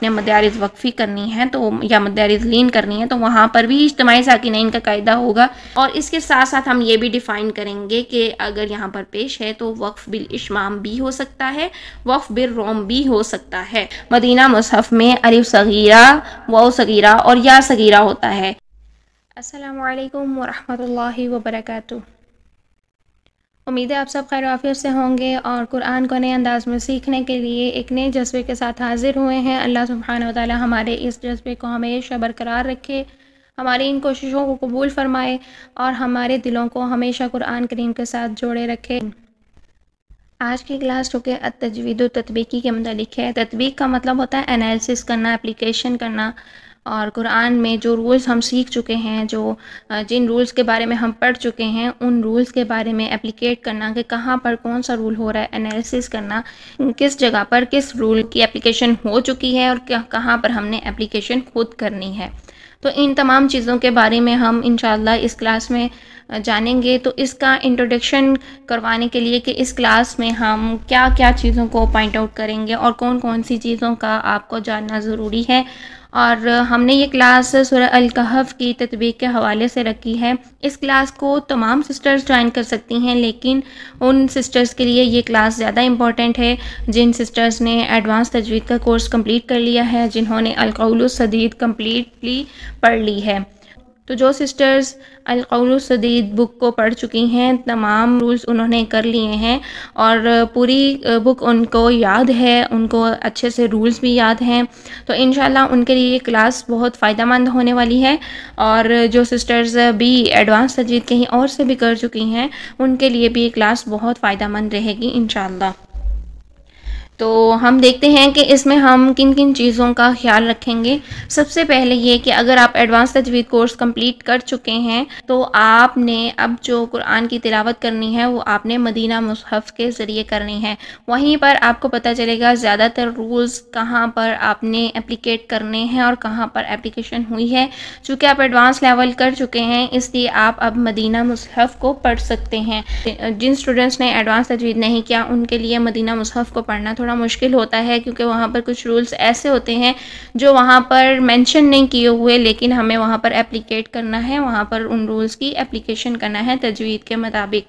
आपने मद्यारिज़ वक्फ़ी करनी है तो या मद्यारिज़ लीन करनी है तो वहाँ पर भी इज्तिमाई साकिनैन का कायदा होगा। और इसके साथ साथ हम ये भी डिफ़ाइन करेंगे कि अगर यहाँ पर पेश है तो वक्फ़ बिल इशमाम भी हो सकता है, वक्फ़ बिल रोम भी हो सकता है। मदीना मुसहफ़ में अलिफ सगीरा, वाव सगीरा और या सगीरा होता है। अस्सलामु अलैकुम वरहमतुल्लाहि वबरकातुहू। उम्मीद है आप सब खैर आफियत से होंगे और कुरान को नए अंदाज़ में सीखने के लिए एक नए जज्बे के साथ हाज़िर हुए हैं। अल्लाह सुब्हानहू व तआला हमारे इस जज्बे को हमेशा बरकरार रखे, हमारी इन कोशिशों को कबूल फ़रमाए और हमारे दिलों को हमेशा कुरान करीम के साथ जोड़े रखे। आज की क्लास चूँकि तजवीद व तत्बीकी के मुतालिक है। तत्बीक का मतलब होता है एनालिसिस करना, एप्लीकेशन करना। और कुरान में जो रूल्स हम सीख चुके हैं, जो जिन रूल्स के बारे में हम पढ़ चुके हैं, उन रूल्स के बारे में एप्लीकेट करना कि कहाँ पर कौन सा रूल हो रहा है, एनालिसिस करना किस जगह पर किस रूल की एप्लीकेशन हो चुकी है और कहाँ पर हमने एप्लीकेशन खुद करनी है। तो इन तमाम चीज़ों के बारे में हम इंशाअल्लाह इस क्लास में जानेंगे। तो इसका इंट्रोडक्शन करवाने के लिए कि इस क्लास में हम क्या क्या चीज़ों को पॉइंट आउट करेंगे और कौन कौन सी चीज़ों का आपको जानना ज़रूरी है। और हमने ये क्लास सूरह अल कहफ की तत्बीक के हवाले से रखी है। इस क्लास को तमाम सिस्टर्स ज्वाइन कर सकती हैं, लेकिन उन सिस्टर्स के लिए ये क्लास ज़्यादा इम्पॉर्टेंट है जिन सिस्टर्स ने एडवांस तजवीद का कोर्स कंप्लीट कर लिया है, जिन्होंने अल क़ौल सदीद कम्प्लीटली पढ़ ली है। तो जो सिस्टर्स अल क़ौल सदीद बुक को पढ़ चुकी हैं, तमाम रूल्स उन्होंने कर लिए हैं और पूरी बुक उनको याद है, उनको अच्छे से रूल्स भी याद हैं, तो इंशाल्लाह उनके लिए ये क्लास बहुत फ़ायदेमंद होने वाली है। और जो सिस्टर्स भी एडवांस तजवीद कहीं और से भी कर चुकी हैं, उनके लिए भी ये क्लास बहुत फ़ायदेमंद रहेगी इंशाल्लाह। तो हम देखते हैं कि इसमें हम किन किन चीज़ों का ख्याल रखेंगे। सबसे पहले ये कि अगर आप एडवांस तजवीद कोर्स कंप्लीट कर चुके हैं तो आपने अब जो कुरान की तिलावत करनी है वो आपने मदीना मुसहफ़ के ज़रिए करनी है। वहीं पर आपको पता चलेगा ज़्यादातर रूल्स कहाँ पर आपने एप्लीकेट करने हैं और कहाँ पर एप्लीकेशन हुई है। चूँकि आप एडवांस लेवल कर चुके हैं इसलिए आप अब मदीना मुसहफ़ को पढ़ सकते हैं। जिन स्टूडेंट्स ने एडवांस तजवीद नहीं किया उनके लिए मदीना मुसहफ़ को पढ़ना थोड़ा मुश्किल होता है, क्योंकि वहाँ पर कुछ रूल्स ऐसे होते हैं जो वहाँ पर मेंशन नहीं किए हुए, लेकिन हमें वहाँ पर एप्लीकेट करना है, वहाँ पर उन रूल्स की एप्लीकेशन करना है तजवीद के मुताबिक।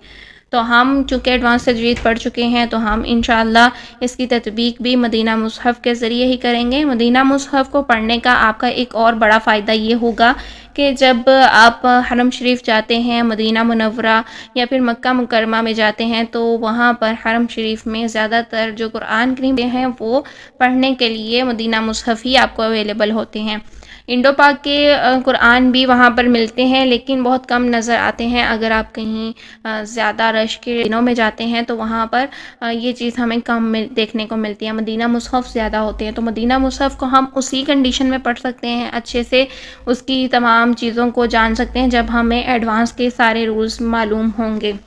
तो हम चूँकि एडवांस तजवीद पढ़ चुके हैं तो हम इंशाअल्लाह इसकी तत्बीक भी मदीना मुसहफ़ के ज़रिए ही करेंगे। मदीना मुसहफ़ को पढ़ने का आपका एक और बड़ा फ़ायदा ये होगा कि जब आप हरम शरीफ जाते हैं, मदीना मुनव्वरा या फिर मक्का मुकरमा में जाते हैं, तो वहाँ पर हरम शरीफ में ज़्यादातर जो कुरान करीम हैं वो पढ़ने के लिए मदीना मुसहफ़ ही आपको अवेलेबल होते हैं। इंडो पाक के कुरान भी वहाँ पर मिलते हैं, लेकिन बहुत कम नज़र आते हैं। अगर आप कहीं ज़्यादा रश के दिनों में जाते हैं तो वहाँ पर ये चीज़ हमें कम देखने को मिलती है। मदीना मुसहफ़ ज़्यादा होते हैं, तो मदीना मुसहफ़ को हम उसी कंडीशन में पढ़ सकते हैं, अच्छे से उसकी तमाम चीज़ों को जान सकते हैं जब हमें एडवांस के सारे रूल्स मालूम होंगे।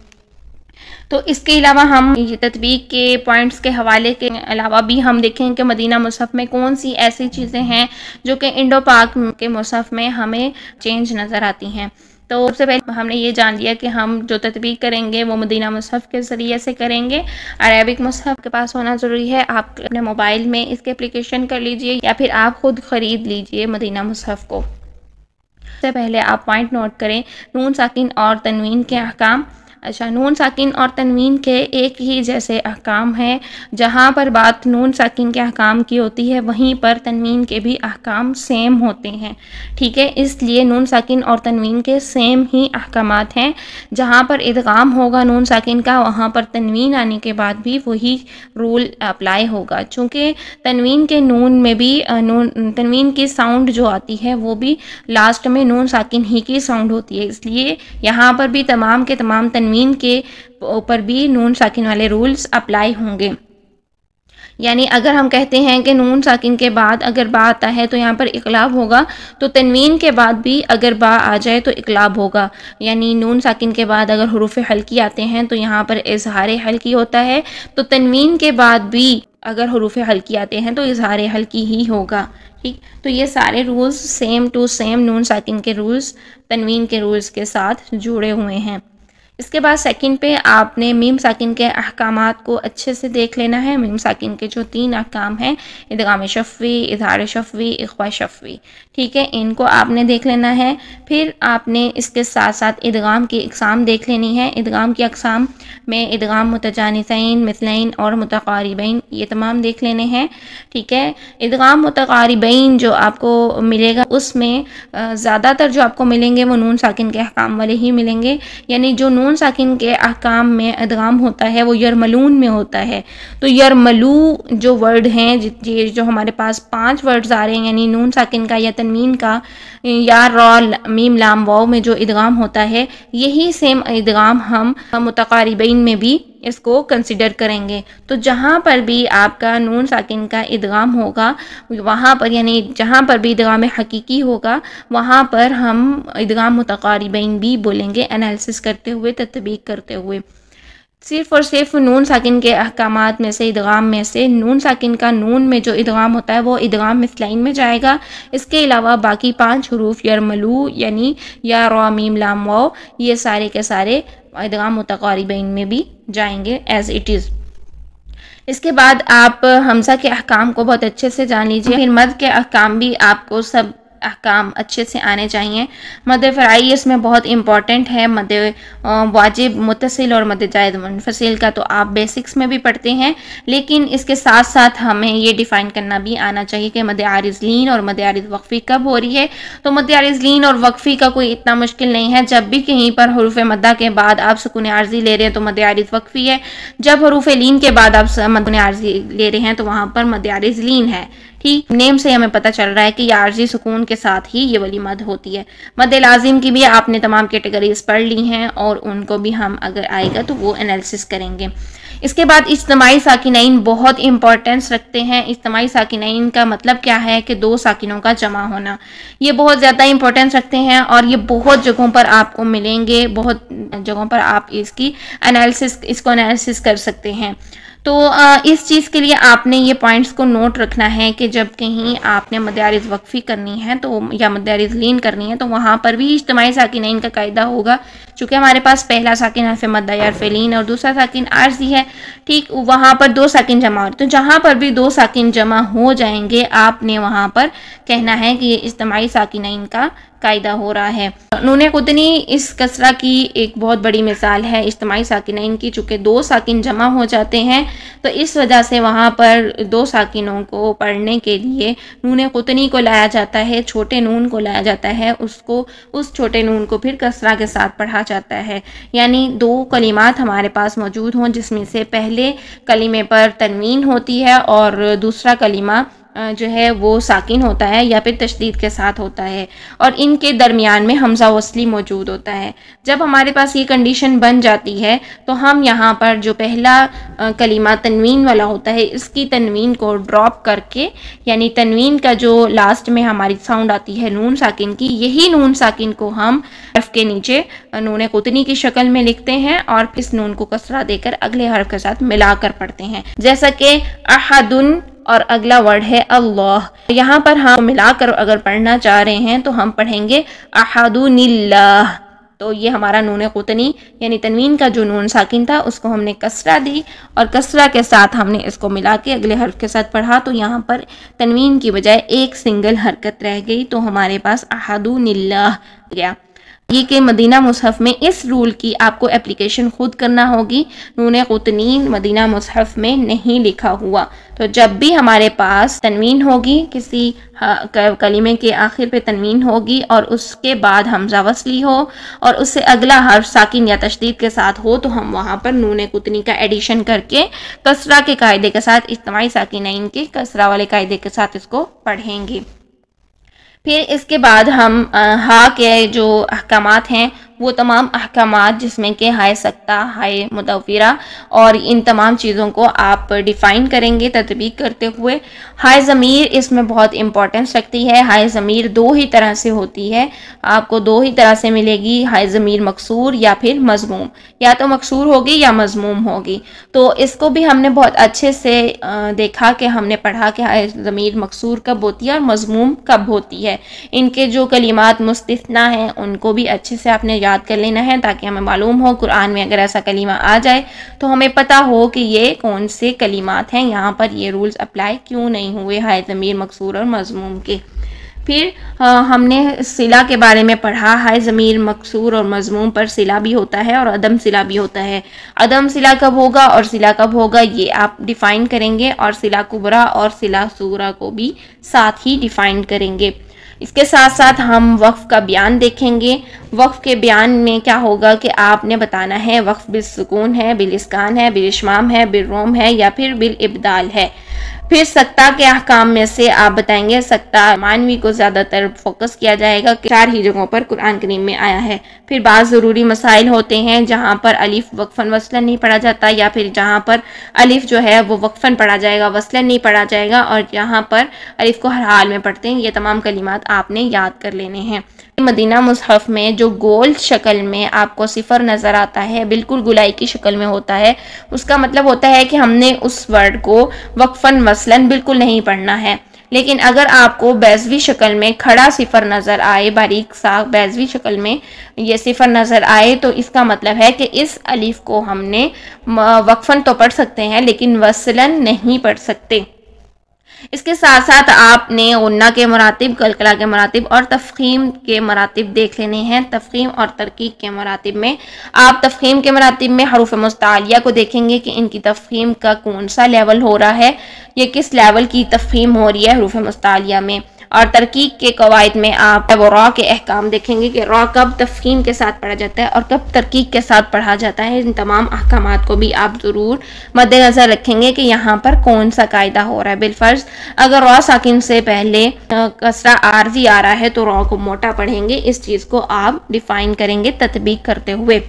तो इसके अलावा हम ये तत्बीक के पॉइंट्स के हवाले के अलावा भी हम देखें कि मदीना मुसहफ़ में कौन सी ऐसी चीज़ें हैं जो कि इंडो पाक के मुसहफ़ में हमें चेंज नज़र आती हैं। तो सबसे पहले हमने ये जान लिया कि हम जो तत्बीक करेंगे वो मदीना मुसहफ़ के ज़रिए से करेंगे। अरेबिक मुसहफ़ के पास होना ज़रूरी है। आप अपने मोबाइल में इसके एप्लीकेशन कर लीजिए या फिर आप ख़ुद ख़रीद लीजिए मदीना मुसहफ़ को। सबसे पहले आप पॉइंट नोट करें, नून साकिन और तनवीन के अहकाम। अच्छा, नून साकिन और तनवीन के एक ही जैसे अहकाम हैं। जहाँ पर बात नून साकिन के अहकाम की होती है वहीं पर तनवीन के भी अहकाम सेम होते हैं, ठीक है। इसलिए नून साकिन और तनवीन के सेम ही अहकामात हैं। जहाँ पर इदगाम होगा नून साकिन का, वहाँ पर तनवीन आने के बाद भी वही रूल अप्लाई होगा। चूँकि तनवीन के नून में भी तनवीन की साउंड जो आती है वो भी लास्ट में नून साकिन ही की साउंड होती है, इसलिए यहाँ पर भी तमाम के तमाम तनवीन के ऊपर भी नून साकिन वाले रूल्स अप्लाई होंगे। यानी अगर हम कहते हैं कि नून साकिन के बाद अगर बा आता है तो यहाँ पर इक़लाब होगा, तो तनवीन के बाद भी अगर बा आ जाए तो इक़लाब होगा। यानी नून साकिन के बाद अगर हुरूफ़ हल्की आते हैं तो यहाँ पर इज़हार हल्की होता है, तो तनवीन के बाद भी अगर हुरूफ़ हल्की आते हैं तो इज़हार हल्की ही होगा, ठीक। तो ये सारे रूल्स सेम टू सेम नून साकिन के रूल्स तनवीन के रूल्स के साथ जुड़े हुए हैं। इसके बाद सेकंड पे आपने मीम साकिन के अहकामात को अच्छे से देख लेना है। मीम साकिन के जो 3 अहकाम हैं, इदगाम शफ़वी, इज़हार शफ़वी, इख्वा शफ़वी, ठीक है, इनको आपने देख लेना है। फिर आपने इसके साथ साथ इदगाम की अक़साम देख लेनी है। इदगाम की अक़साम में इदगाम मुतजानिसैन, मिसलैन और मुतक़ारिबैन, ये तमाम देख लेने हैं, ठीक है। इदगाम मुतक़ारिबैन जो आपको मिलेगा उसमें ज़्यादातर जो आपको मिलेंगे वो नून साकिन के अहकाम वाले ही मिलेंगे, यानी जो नून साकिन के अहकाम में इदगाम होता है वो यरमलून में होता है। तो यरमलू जो वर्ड हैं, ये जो हमारे पास 5 वर्ड्स आ रहे हैं, यानी नून साकिन का या तनवीन का या रॉ मीम लाम वाव में जो इदगाम होता है, यही सेम इदगाम हम मुतक़ारिबैन में भी इसको कंसिडर करेंगे। तो जहाँ पर भी आपका नून साकिन का इदगाम होगा वहाँ पर, यानी जहाँ पर भी इदगाम हकीकी होगा वहाँ पर हम इदगाम मुतक़ारिबैन भी बोलेंगे, एनालिसिस करते हुए, तत्बीक करते हुए। सिर्फ़ और सिर्फ नून साकिन के अहकामात में से, इदगाम में से, नून साकिन का नून में जो इदगाम होता है वो इदगाम मिसलाइन में जाएगा। इसके अलावा बाकी 5 हुरूफ यरमलू यानी या रॉ मीम लाम वाव, ये सारे के सारे इदगाम मुतक़ारिबैन में भी जाएंगे एज़ इट इज़। इसके बाद आप हमज़ा के अहकाम को बहुत अच्छे से जान लीजिए। फिर मद के अहकाम भी आपको सब अहकाम अच्छे से आने चाहिए। मद फ़राई इसमें बहुत इम्पॉर्टेंट है। मद वाजिब, मुत्तसिल और मद जायद मुनफसिल का तो आप बेसिक्स में भी पढ़ते हैं, लेकिन इसके साथ साथ हमें ये डिफ़ाइन करना भी आना चाहिए कि मद आरिज़ लीन और मद आरिज़ वक्फ़ी कब हो रही है। तो मद आरिज़ लीन और वक्फ़ी का कोई इतना मुश्किल नहीं है। जब भी कहीं पर हरूफ मद्दा के बाद आप सुकून आर्ज़ी ले रहे हैं तो मद आरिज़ वक्फ़ी है। जब हरूफ लीन के बाद आप मद आर्ज़ी ले रहे हैं तो वहाँ पर मद आरिज़ लीन है। ठीक, नेम से हमें पता चल रहा है कि ये आर्जी सुकून के साथ ही ये वाली मद होती है। मद लाजिम की भी आपने तमाम कैटेगरीज पढ़ ली हैं और उनको भी हम अगर आएगा तो वो एनालिसिस करेंगे। इसके बाद इज्तिमाई साकिनैन बहुत इंपॉर्टेंस रखते हैं। इज्तिमाई साकिनैन का मतलब क्या है कि 2 साकिनों का जमा होना, ये बहुत ज़्यादा इंपॉर्टेंस रखते हैं और ये बहुत जगहों पर आपको मिलेंगे, बहुत जगहों पर आप इसको एनालिसिस कर सकते हैं। तो इस चीज़ के लिए आपने ये पॉइंट्स को नोट रखना है कि जब कहीं आपने मद आरिज़ वक्फ़ी करनी है तो या मद आरिज़ लीन करनी है तो वहाँ पर भी इज्तिमाई साकिनैन का कायदा होगा। चूँकि हमारे पास पहला साकिन हर्फ मद्दा या हर्फ लीन और दूसरा साकिन आर्ज़ी है, ठीक, वहाँ पर 2 साकिन जमा हो। तो जहाँ पर भी 2 साकिन जमा हो जाएंगे आपने वहाँ पर कहना है कि ये इज्तिमाई साकिनैन का कायदा हो रहा है। नून कुतनी इस कसरा की एक बहुत बड़ी मिसाल है इज्तिमाई साकिनैन की। चूँकि 2 साकिन जमा हो जाते हैं तो इस वजह से वहाँ पर 2 साकिनों को पढ़ने के लिए नून कुतनी को लाया जाता है, छोटे नून को लाया जाता है, उस छोटे नून को फिर कसरा के साथ पढ़ा जाता है। यानी 2 कलिमात हमारे पास मौजूद हों जिसमें से पहले कलिमे पर तनवीन होती है और दूसरा कलिमा जो है वो साकिन होता है या फिर तशदीद के साथ होता है और इनके दरमियान में हमज़ा वस्ली मौजूद होता है। जब हमारे पास ये कंडीशन बन जाती है तो हम यहाँ पर जो पहला कलिमा तनवीन वाला होता है इसकी तनवीन को ड्रॉप करके, यानी तनवीन का जो लास्ट में हमारी साउंड आती है नून साकिन की, यही नून साकिन को हम हर्फ के नीचे नून कुतनी की शक्ल में लिखते हैं और इस नून को कसरा देकर अगले हर्फ के साथ मिलाकर पढ़ते हैं। जैसा कि अहदुन और अगला वर्ड है अल्लाह, यहाँ पर हम मिलाकर अगर पढ़ना चाह रहे हैं तो हम पढ़ेंगे अहदुनिल्लाह। तो ये हमारा नून कुतनी यानी तनवीन का जो नून साकिन था उसको हमने कसरा दी और कसरा के साथ हमने इसको मिला के अगले हर्फ के साथ पढ़ा तो यहाँ पर तनवीन की बजाय एक सिंगल हरकत रह गई तो हमारे पास अहदुनिल्लाह गया। ये कि मदीना मुसहफ़ में इस रूल की आपको एप्लीकेशन खुद करना होगी। नून कुतनी मदीना मुसहफ़ में नहीं लिखा हुआ। तो जब भी हमारे पास तनवीन होगी, किसी कलीमे के आखिर पे तनवीन होगी और उसके बाद हमज़ा वस्ली हो और उससे अगला हर्फ साकिन या तशदीद के साथ हो तो हम वहाँ पर नून कुतनी का एडिशन करके कसरा के कायदे के साथ, इज्तिमाई साकिनैन के कसरा वाले कायदे के साथ इसको पढ़ेंगे। फिर इसके बाद हम हा के जो अहकामात हैं वो तमाम अहकामात जिसमें कि हाय सकता, हाय मुतवफ़िरा और इन तमाम चीज़ों को आप डिफ़ाइन करेंगे तत्बीक करते हुए। हाय ज़मीर इसमें बहुत इम्पोर्टेंस रखती है। हाय ज़मीर 2 ही तरह से होती है, आपको 2 ही तरह से मिलेगी। हाय ज़मीर मकसूर या फिर मज़मूम, या तो मकसूर होगी या मज़मूम होगी। तो इसको भी हमने बहुत अच्छे से देखा कि हमने पढ़ा कि हाय ज़मीर मकसूर कब होती है और मज़मूम कब होती है। इनके जो कलिमात मुस्तस्ना हैं उनको भी अच्छे से आपने याद कर लेना है ताकि हमें मालूम हो कुरान में अगर ऐसा कलीमा आ जाए तो हमें पता हो कि ये कौन से कलीमात हैं, यहाँ पर ये रूल्स अप्लाई क्यों नहीं हुए हाय ज़मीर मकसूर और मज़मूम के। फिर हमने सिला के बारे में पढ़ा, हाय ज़मीर मकसूर और मज़मूम पर सिला भी होता है और अदम सिला भी होता है। अदम सिला कब होगा और सिला कब होगा ये आप डिफ़ाइन करेंगे और सिला कुबरा और सिला सूरा को भी साथ ही डिफ़ाइन करेंगे। इसके साथ साथ हम वक्फ़ का बयान देखेंगे। वक्फ़ के बयान में क्या होगा कि आपने बताना है वक्फ़ बिलसुकून है, बिलिस्कान है, बिलिश्माम है, बिलरोम है या फिर बिल इब्दाल है। फिर सख्ता के अहकाम में से आप बताएंगे सख्ता मानवी को ज़्यादातर फोकस किया जाएगा कि 4 ही जगहों पर कुरान करीम में आया है। फिर बाज़ ज़रूरी मसाइल होते हैं जहाँ पर अलिफ वक्फ़न वसलन नहीं पढ़ा जाता या फिर जहाँ पर अलिफ जो है वो वक्फ़न पढ़ा जाएगा, वसलन नहीं पढ़ा जाएगा, और जहाँ पर अलिफ को हर हाल में पढ़ते हैं। ये तमाम कलिमात आपने याद कर लेने हैं। मदीना मुसहफ़ में जो गोल शक्ल में आपको सिफ़र नज़र आता है, बिल्कुल गुलाई की शक्ल में होता है, उसका मतलब होता है कि हमने उस वर्ड को वक्फ़न वसलन बिल्कुल नहीं पढ़ना है। लेकिन अगर आपको बैज़वी शक्ल में खड़ा सिफ़र नज़र आए, बारीक सा बैज़वी शक्ल में ये सिफ़र नज़र आए, तो इसका मतलब है कि इस अलिफ को हमने वक्फ़न तो पढ़ सकते हैं लेकिन वसलन नहीं पढ़ सकते। इसके साथ साथ आपने गुन्ना के मरातिब, कलकला के मरातिब और तफ़ख़ीम के मरातिब देख लेने हैं। तफ़ख़ीम और तरकीक के मरातिब में आप तफ़ख़ीम के मरातिब में हरूफ मुस्तालिया को देखेंगे कि इनकी तफ़ख़ीम का कौन सा लेवल हो रहा है, ये किस लेवल की तफ़ख़ीम हो रही है हरूफ मुस्तालिया में। और तरकीक के कवायद में आप रॉ के अहकाम देखेंगे कि रॉ कब तफ़ख़ीम के साथ पढ़ा जाता है और कब तरकीक के साथ पढ़ा जाता है। इन तमाम अहकामात को भी आप ज़रूर मद्देनज़र रखेंगे कि यहाँ पर कौन सा कायदा हो रहा है। बिलफ़र्ज़ अगर रॉ साकिन से पहले कसरा आर्जी आ रहा है तो रॉ को मोटा पढ़ेंगे। इस चीज़ को आप डिफ़ाइन करेंगे तत्बीक करते हुए।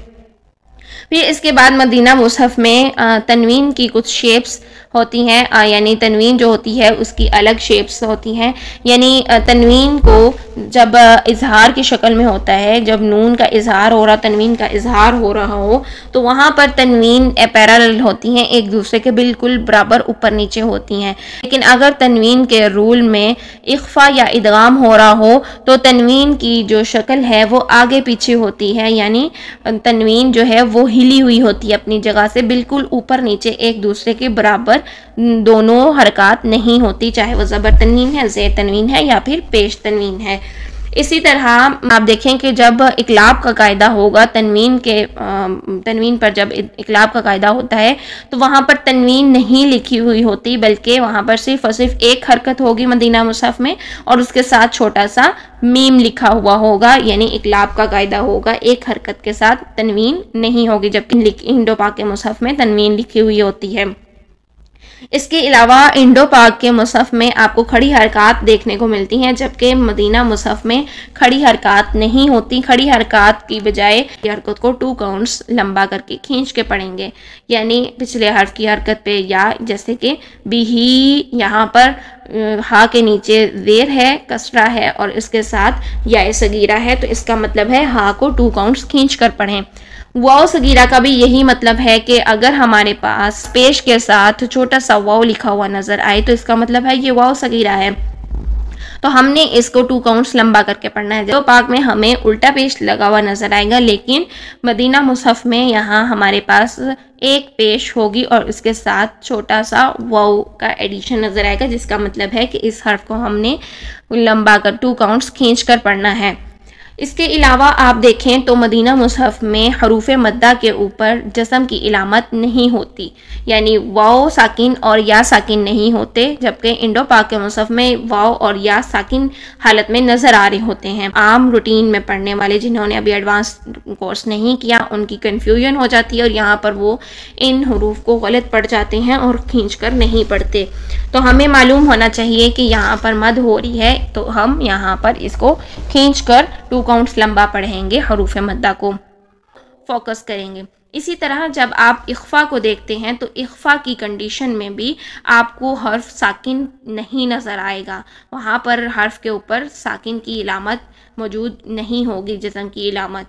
फिर इसके बाद मदीना मुसहफ़ में तनवीन की कुछ शेप्स होती हैं, यानी तनवीन जो होती है उसकी अलग शेप्स होती हैं। यानी तनवीन को जब इजहार की शक्ल में होता है, जब नून का इजहार हो रहा, तनवीन का इजहार हो रहा हो, तो वहाँ पर तनवीन पैरेलल होती हैं, एक दूसरे के बिल्कुल बराबर ऊपर नीचे होती हैं। लेकिन अगर तनवीन के रूल में इख्फा या इदगाम हो रहा हो तो तनवीन की जो शक्ल है वो आगे पीछे होती है, यानी तनवीन जो है वो हिली हुई होती है अपनी जगह से, बिल्कुल ऊपर नीचे एक दूसरे के बराबर दोनों हरकत नहीं होती, चाहे वो ज़बर तनवीन है, ज़ेर तनवीन है या फिर पेश तनवीन है। इसी तरह आप देखें कि जब इकलाब का कायदा होगा, तनवीन पर जब इकलाब का कायदा होता है तो वहाँ पर तनवीन नहीं लिखी हुई होती, बल्कि वहाँ पर सिर्फ और सिर्फ एक हरकत होगी मदीना मुसहफ़ में और उसके साथ छोटा सा मीम लिखा हुआ होगा, यानी इकलाब का कायदा होगा, एक हरकत के साथ तनवीन नहीं होगी, जबकि इंडो पाक के मुसहफ़ में तनवीन लिखी हुई होती है। इसके अलावा इंडो पाक के मुसहफ़ में आपको खड़ी हरकत देखने को मिलती हैं, जबकि मदीना मुसहफ़ में खड़ी हरकत नहीं होती। खड़ी हरकत की बजाय हरकत को 2 काउंट्स लंबा करके खींच के पढ़ेंगे, यानी पिछले हर्फ की हरकत पे या, जैसे कि बिही, यहाँ पर हा के नीचे ज़ेर है, कसरा है और इसके साथ या सगीरा है, तो इसका मतलब है हा को 2 काउंट्स खींच कर पढ़ें। वाव सगीरा का भी यही मतलब है कि अगर हमारे पास पेश के साथ छोटा सा वाव लिखा हुआ नज़र आए तो इसका मतलब है ये वाव सगीरा है, तो हमने इसको 2 काउंट्स लंबा करके पढ़ना है। जो पाक में हमें उल्टा पेश लगा हुआ नज़र आएगा, लेकिन मदीना मुसहफ़ में यहाँ हमारे पास एक पेश होगी और इसके साथ छोटा सा वाव का एडिशन नज़र आएगा, जिसका मतलब है कि इस हर्फ को हमने लंबा कर 2 काउंट्स खींच कर पढ़ना है। इसके अलावा आप देखें तो मदीना मुसहफ़ में हरूफ मद्दा के ऊपर जस्म की इलामत नहीं होती, यानी वाव साकिन और या साकिन नहीं होते, जबकि इंडो पाक के मुसहफ़ में वाव और या साकिन हालत में नज़र आ रहे होते हैं। आम रूटीन में पढ़ने वाले जिन्होंने अभी एडवांस कोर्स नहीं किया उनकी कन्फ्यूजन हो जाती है और यहाँ पर वो इन हरूफ को गलत पढ़ जाते हैं और खींच कर नहीं पढ़ते। तो हमें मालूम होना चाहिए कि यहाँ पर मद हो रही है तो हम यहाँ पर इसको खींच कर 2 काउंट्स लंबा पढ़ेंगे, हरूफ मद्दा को फोकस करेंगे। इसी तरह जब आप इख्फा को देखते हैं तो इख्फा की कंडीशन में भी आपको हर्फ साकिन नहीं नज़र आएगा, वहाँ पर हर्फ के ऊपर साकिन की इलामत मौजूद नहीं होगी, जज़म की इलामत,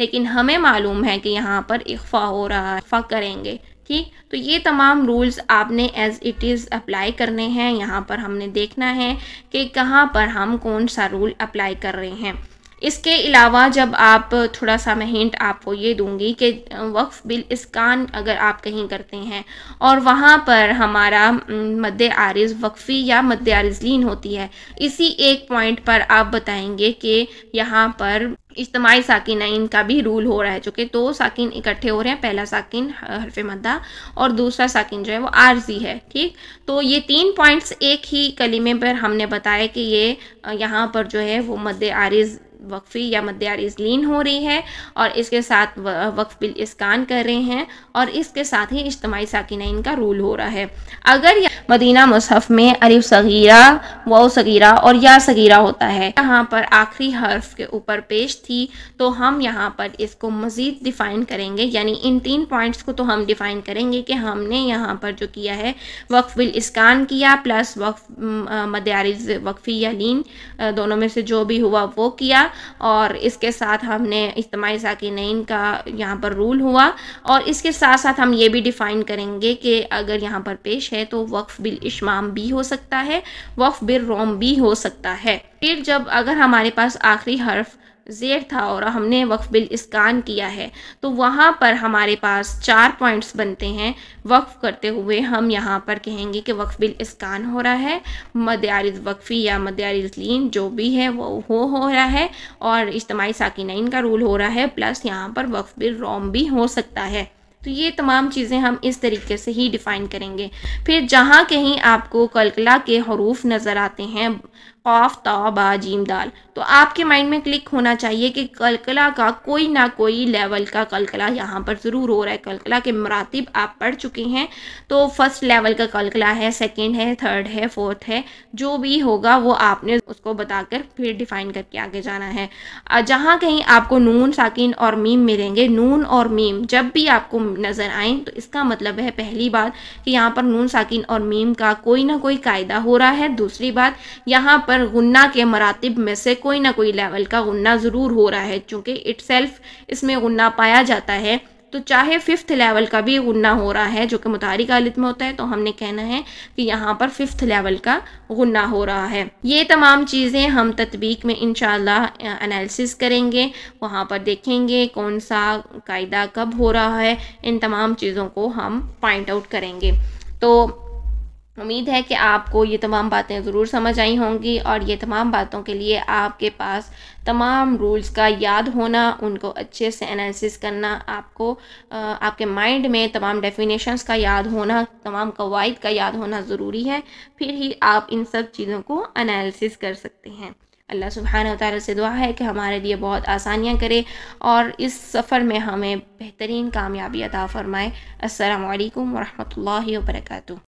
लेकिन हमें मालूम है कि यहाँ पर इख्फा हो रहा है, इख्फा करेंगे। ठीक, तो ये तमाम रूल्स आपने एज़ इट इज़ अप्लाई करने हैं। यहाँ पर हमने देखना है कि कहाँ पर हम कौन सा रूल अप्लाई कर रहे हैं। इसके अलावा जब आप थोड़ा सा मैं हिंट आपको ये दूंगी कि वक्फ बिल इस्कान अगर आप कहीं करते हैं और वहाँ पर हमारा मद्दे आरिज़ वक्फ़ी या मद्दे आरिज़ लीन होती है, इसी एक पॉइंट पर आप बताएंगे कि यहाँ पर इज्तिमाई साकिनैन का भी रूल हो रहा है, जो कि दो साकिन इकट्ठे हो रहे हैं, पहला साकिन हर्फ मद्दा और दूसरा साकिन जो है वो आर्जी है। ठीक, तो ये 3 पॉइंट्स एक ही कलीमे पर हमने बताया कि ये यहाँ पर जो है वो मद्दे आरिज़ वक्फ़ी या मद्दे आरिज़ लीन हो रही है और इसके साथ वक्फ बिल इस्कान कर रहे हैं और इसके साथ ही इज्तिमाई साकिनैन का रूल हो रहा है। अगर मदीना मुसहफ में अलिफ सगीरा, वाव सगीरा और या सगीरा होता है, यहाँ पर आखिरी हर्फ के ऊपर पेश थी, तो हम यहाँ पर इसको मज़ीद डिफ़ाइन करेंगे, यानी इन 3 पॉइंट्स को तो हम डिफ़ाइन करेंगे कि हमने यहाँ पर जो किया है वक्फ बिल इस्कान किया प्लस वक्फ मद्दे आरिज़ वक्फ़ी या लीन दोनों में से जो भी हुआ वो किया और इसके साथ हमने इज्तिमाई साकिनैन का यहाँ पर रूल हुआ और इसके साथ साथ हम ये भी डिफ़ाइन करेंगे कि अगर यहाँ पर पेश है तो वक्फ बिल इश्माम भी हो सकता है, वक्फ बिल रोम भी हो सकता है। फिर जब अगर हमारे पास आखिरी हर्फ ज़ेर था और हमने वक्फ बिल इस्कान किया है तो वहाँ पर हमारे पास 4 पॉइंट्स बनते हैं। वक्फ करते हुए हम यहाँ पर कहेंगे कि वक्फ बिल इस्कान हो रहा है, मद्दे आरिज़ वक्फ़ी या मद्दे आरिज़ लीन जो भी है वो हो रहा है और इज्तिमाई साकिनैन का रूल हो रहा है, प्लस यहाँ पर वक्फ बिल रोम भी हो सकता है। तो ये तमाम चीज़ें हम इस तरीके से ही डिफ़ाइन करेंगे। फिर जहाँ कहीं आपको कलकला के हरूफ नज़र आते हैं, क़ाफ ता बा जीम दाल, तो आपके माइंड में क्लिक होना चाहिए कि कलकला का कोई ना कोई लेवल का कलकला यहाँ पर ज़रूर हो रहा है। कलकला के मरातिब आप पढ़ चुके हैं, तो फर्स्ट लेवल का कलकला है, सेकंड है, थर्ड है, फोर्थ है, जो भी होगा वो आपने उसको बताकर फिर डिफ़ाइन करके आगे जाना है। जहाँ कहीं आपको नून साकिन और मीम मिलेंगे, नून और मीम जब भी आपको नज़र आए तो इसका मतलब है पहली बात कि यहाँ पर नून साकिन और मीम का कोई ना कोई कायदा हो रहा है। दूसरी बात, यहाँ पर गुन्ना के मरातिब में से कोई ना कोई लेवल का गुन्ना ज़रूर हो रहा है, चूँकि इटसेल्फ इसमें गुन्ना पाया जाता है, तो चाहे 5th लेवल का भी गुन्ना हो रहा है जो कि मुतारिक हालत में होता है, तो हमने कहना है कि यहाँ पर 5th लेवल का गुन्ना हो रहा है। ये तमाम चीज़ें हम तत्बीक में इंशाअल्लाह एनालिसिस करेंगे, वहाँ पर देखेंगे कौन सा कायदा कब हो रहा है, इन तमाम चीज़ों को हम पॉइंट आउट करेंगे। तो उम्मीद है कि आपको ये तमाम बातें ज़रूर समझ आई होंगी और ये तमाम बातों के लिए आपके पास तमाम रूल्स का याद होना, उनको अच्छे से एनालिसिस करना, आपको आपके माइंड में तमाम डेफिनेशंस का याद होना, तमाम कवायद का याद होना ज़रूरी है, फिर ही आप इन सब चीज़ों को एनालिसिस कर सकते हैं। अल्लाह सुब्हानहू व तआला से दुआ है कि हमारे लिए बहुत आसानियाँ करे और इस सफ़र में हमें बेहतरीन कामयाबी अता फ़रमाए। अस्सलामु अलैकुम व रहमतुल्लाहि व बरकातुहू।